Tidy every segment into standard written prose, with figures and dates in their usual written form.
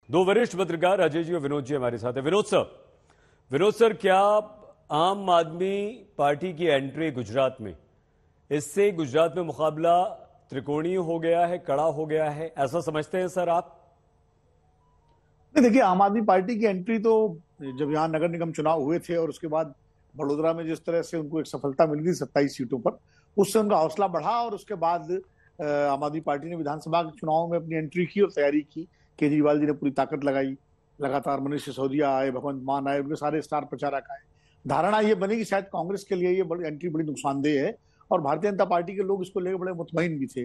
दो वरिष्ठ पत्रकार अजय जी और विनोद जी हमारे साथ हैं। विनोद सर, क्या आम आदमी पार्टी की एंट्री गुजरात में, इससे गुजरात में मुकाबला त्रिकोणीय हो गया है, कड़ा हो गया है, ऐसा समझते हैं सर आप? नहीं, देखिए, आम आदमी पार्टी की एंट्री तो जब यहाँ नगर निगम चुनाव हुए थे और उसके बाद वडोदरा में जिस तरह से उनको एक सफलता मिल गई 27 सीटों पर, उससे उनका हौसला बढ़ा और उसके बाद आम आदमी पार्टी ने विधानसभा के चुनाव में अपनी एंट्री की और तैयारी की। केजरीवाल जी ने पूरी ताकत लगाई, लगातार मनीष सिसोदिया आए, भगवंत मान आए, उनके सारे स्टार प्रचारक आए। धारणा ये बनी कि शायद कांग्रेस के लिए ये बड़ी एंट्री बड़ी नुकसानदेह है और भारतीय जनता पार्टी के लोग इसको लेकर बड़े मुतमईन भी थे।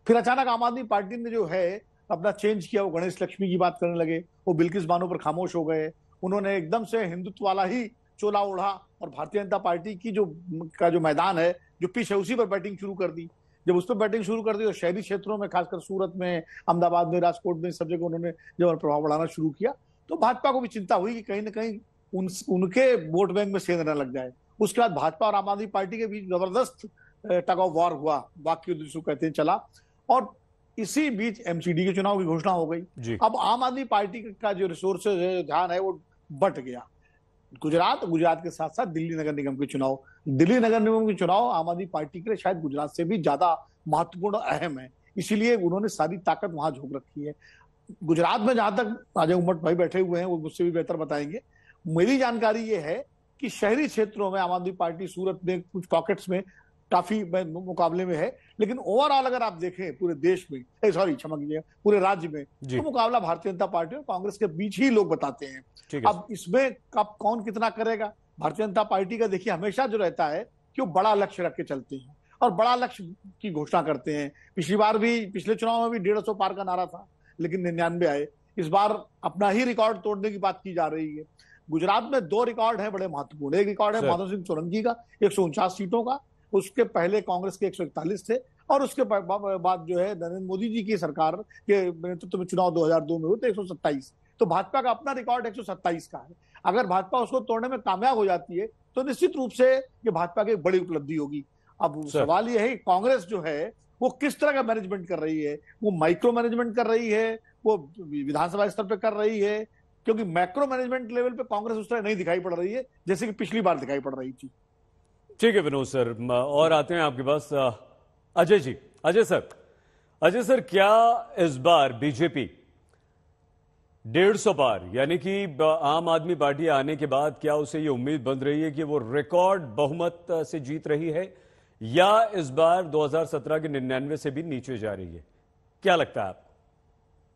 फिर अचानक आम आदमी पार्टी ने जो है अपना चेंज किया, वो गणेश लक्ष्मी की बात करने लगे, वो बिल्किस बानो पर खामोश हो गए, उन्होंने एकदम से हिंदुत्व वाला ही चोला ओढ़ा और भारतीय जनता पार्टी की जो मैदान है, जो पिच है, उसी पर बैटिंग शुरू कर दी। जब उस पर बैटिंग शुरू कर दी तो शहरी क्षेत्रों में, खासकर सूरत में, अहमदाबाद में, राजकोट में, सब जगह उन्होंने जब प्रभाव बढ़ाना शुरू किया तो भाजपा को भी चिंता हुई कि कहीं ना कहीं उनके वोट बैंक में सेंध न लग जाए। उसके बाद भाजपा और आम आदमी पार्टी के बीच जबरदस्त टग ऑफ वॉर हुआ, वाक्य जिसको कहते हैं, चला। और इसी बीच एमसीडी के चुनाव की घोषणा हो गई। अब आम आदमी पार्टी का जो रिसोर्सेज है, ध्यान है, वो बट गया। गुजरात के साथ साथ दिल्ली नगर निगम के चुनाव आम आदमी पार्टी के लिए शायद गुजरात से भी ज्यादा महत्वपूर्ण और अहम है, इसीलिए उन्होंने सारी ताकत वहां झोंक रखी है। गुजरात में जहां तक अजय उमट भाई बैठे हुए हैं, वो मुझसे भी बेहतर बताएंगे। मेरी जानकारी ये है कि शहरी क्षेत्रों में आम आदमी पार्टी सूरत में कुछ पॉकेट्स में काफी मुकाबले में है, लेकिन ओवरऑल अगर आप देखें पूरे देश में, क्षमा कीजिए, पूरे राज्य में, तो मुकाबला भारतीय जनता पार्टी और कांग्रेस के बीच ही लोग बताते हैं। अब इसमें कब कौन कितना करेगा, भारतीय जनता पार्टी का देखिए हमेशा जो रहता है कि वो बड़ा लक्ष्य रख के चलते हैं और बड़ा लक्ष्य की घोषणा करते हैं। पिछली बार भी, पिछले चुनाव में भी 150 पार का नारा था, लेकिन 99 आए। इस बार अपना ही रिकॉर्ड तोड़ने की बात की जा रही है। गुजरात में दो रिकॉर्ड है बड़े महत्वपूर्ण। एक रिकॉर्ड है माधव सिंह सोलंकी का 149 सीटों का, उसके पहले कांग्रेस के 141 थे, और उसके बाद जो है नरेंद्र मोदी जी की सरकार के नेतृत्व में चुनाव 2002 में हुए थे 127। तो भाजपा का अपना रिकॉर्ड 127 का है। अगर भाजपा उसको तोड़ने में कामयाब हो जाती है तो निश्चित रूप से ये भाजपा की एक बड़ी उपलब्धि होगी। अब सवाल यह है कि कांग्रेस जो है वो किस तरह का मैनेजमेंट कर रही है। वो माइक्रो मैनेजमेंट कर रही है, वो विधानसभा स्तर पर कर रही है, क्योंकि मैक्रो मैनेजमेंट लेवल पे कांग्रेस उस तरह नहीं दिखाई पड़ रही है जैसे कि पिछली बार दिखाई पड़ रही थी। ठीक है विनोद सर, और आते हैं आपके पास अजय जी। अजय सर, क्या इस बार बीजेपी 150 पार, यानी कि आम आदमी पार्टी आने के बाद क्या उसे ये उम्मीद बन रही है कि वो रिकॉर्ड बहुमत से जीत रही है, या इस बार 2017 के 99 से भी नीचे जा रही है? क्या लगता है आपको?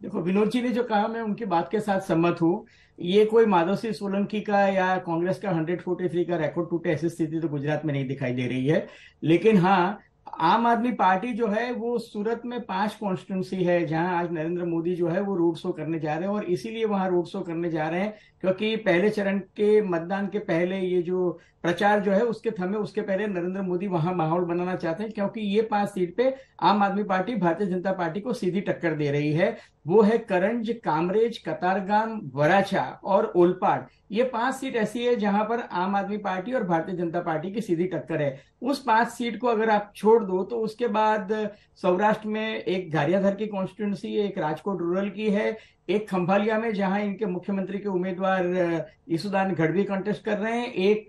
देखो, विनोद जी ने जो कहा, मैं उनकी बात के साथ सहमत हूं। ये कोई माधव सिंह सोलंकी का या कांग्रेस का 143 का रिकॉर्ड टूटे ऐसी स्थिति तो गुजरात में नहीं दिखाई दे रही है। लेकिन हाँ, आम आदमी पार्टी जो है वो सूरत में 5 कॉन्स्टिट्यूंसी है जहां आज नरेंद्र मोदी जो है वो रोड शो करने जा रहे हैं, और इसीलिए वहां रोड शो करने जा रहे हैं क्योंकि पहले चरण के मतदान के पहले ये जो प्रचार जो है उसके थमे, उसके पहले नरेंद्र मोदी वहां माहौल बनाना चाहते हैं, क्योंकि ये 5 सीट पे आम आदमी पार्टी भारतीय जनता पार्टी को सीधी टक्कर दे रही है। वो है करंज, कामरेज, कतारगाम, वराछा और ओलपाड। ये 5 सीट ऐसी है जहां पर आम आदमी पार्टी और भारतीय जनता पार्टी की सीधी टक्कर है। उस 5 सीट को अगर आप छोड़ दो तो उसके बाद सौराष्ट्र में एक गारियाधर की कॉन्स्टिट्यूंसी है, एक राजकोट रूरल की है, एक खंभालिया में जहां इनके मुख्यमंत्री के उम्मीदवार ईसुदान गढ़वी कंटेस्ट कर रहे हैं, एक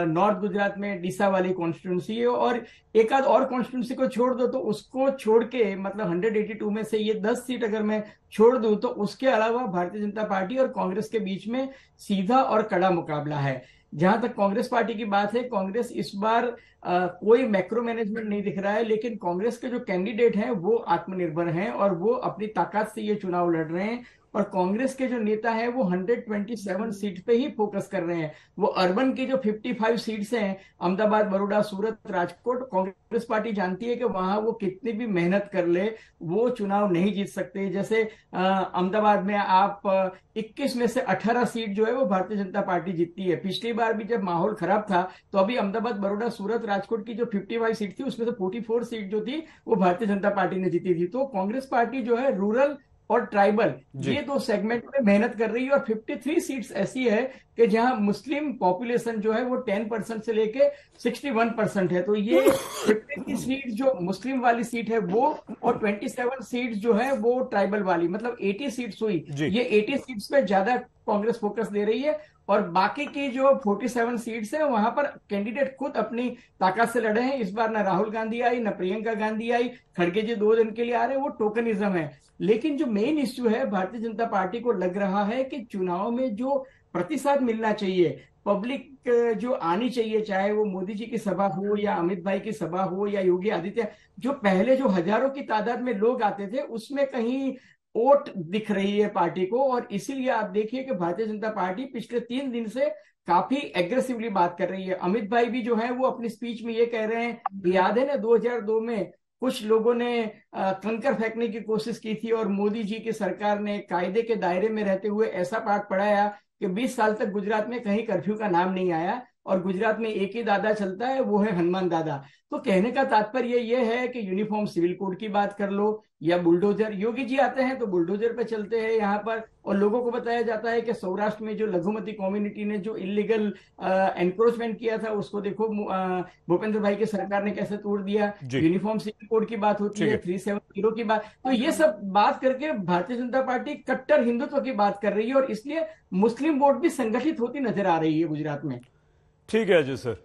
नॉर्थ गुजरात में डीसा वाली कॉन्स्टिट्यूंसी है, और एक आध और कॉन्स्टिट्यूंसी को छोड़ दो तो उसको छोड़ के मतलब 182 में से ये 10 सीट अगर मैं छोड़ दूं तो उसके अलावा भारतीय जनता पार्टी और कांग्रेस के बीच में सीधा और कड़ा मुकाबला है। जहां तक कांग्रेस पार्टी की बात है, कांग्रेस इस बार कोई मैक्रो मैनेजमेंट नहीं दिख रहा है, लेकिन कांग्रेस के जो कैंडिडेट हैं वो आत्मनिर्भर हैं और वो अपनी ताकत से ये चुनाव लड़ रहे हैं। और कांग्रेस के जो नेता हैं वो 127 सीट पे ही फोकस कर रहे हैं। वो अर्बन की जो 55 सीट्स हैं, अहमदाबाद, बड़ौदा, सूरत, राजकोट, कांग्रेस पार्टी जानती है कि वहां वो कितनी भी मेहनत कर ले वो चुनाव नहीं जीत सकते। जैसे अहमदाबाद में आप 21 में से 18 सीट जो है वो भारतीय जनता पार्टी जीतती है। पिछली बार भी जब माहौल खराब था तो अभी अहमदाबाद, बड़ौदा, सूरत, राजकोट की जो 55 सीट थी उसमें से 44 सीट जो थी वो भारतीय जनता पार्टी ने जीती थी। तो कांग्रेस पार्टी जो है रूरल और ट्राइबल, जी। ये दो सेगमेंट में मेहनत कर रही है। और 53 सीट्स ऐसी है कि जहां मुस्लिम पॉपुलेशन जो है वो 10% से लेके 61% है। तो ये 53 सीट जो मुस्लिम वाली सीट है वो, और 27 सीट्स जो है वो ट्राइबल वाली, मतलब 80 सीट्स हुई। जी। ये 80 सीट्स पे ज्यादा कांग्रेस फोकस दे रही है। और बाकी की जो 47 सीट्स है वहां पर कैंडिडेट खुद अपनी ताकत से लड़े हैं। इस बार ना राहुल गांधी आई, ना प्रियंका गांधी आई, खड़गे जी 2 दिन के लिए आ रहे हैं, वो टोकनिज्म है। लेकिन जो मेन इश्यू है, भारतीय जनता पार्टी को लग रहा है कि चुनाव में जो प्रतिशत मिलना चाहिए, पब्लिक जो आनी चाहिए, चाहे वो मोदी जी की सभा हो या अमित भाई की सभा हो या योगी आदित्य, जो पहले जो हजारों की तादाद में लोग आते थे, उसमें कहीं ओट दिख रही है पार्टी को। और इसीलिए आप देखिए कि भारतीय जनता पार्टी पिछले 3 दिन से काफी एग्रेसिवली बात कर रही है। अमित भाई भी जो है वो अपनी स्पीच में ये कह रहे हैं, याद है ना 2002 में कुछ लोगों ने कंकर फेंकने की कोशिश की थी और मोदी जी की सरकार ने कायदे के दायरे में रहते हुए ऐसा पाठ पढ़ाया कि 20 साल तक गुजरात में कहीं कर्फ्यू का नाम नहीं आया, और गुजरात में एक ही दादा चलता है, वो है हनुमान दादा। तो कहने का तात्पर्य ये है कि यूनिफॉर्म सिविल कोड की बात कर लो या बुलडोजर, योगी जी आते हैं तो बुलडोजर पे चलते हैं यहाँ पर। और लोगों को बताया जाता है कि सौराष्ट्र में जो लघुमती कम्युनिटी ने जो इलीगल एनक्रोचमेंट किया था, उसको देखो भूपेंद्र भाई की सरकार ने कैसे तोड़ दिया। जी। यूनिफॉर्म सिविल कोड की बात होती है, 370 की बात। तो ये सब बात करके भारतीय जनता पार्टी कट्टर हिंदुत्व की बात कर रही है, और इसलिए मुस्लिम वोट भी संगठित होती नजर आ रही है गुजरात में। ठीक है अजय सर।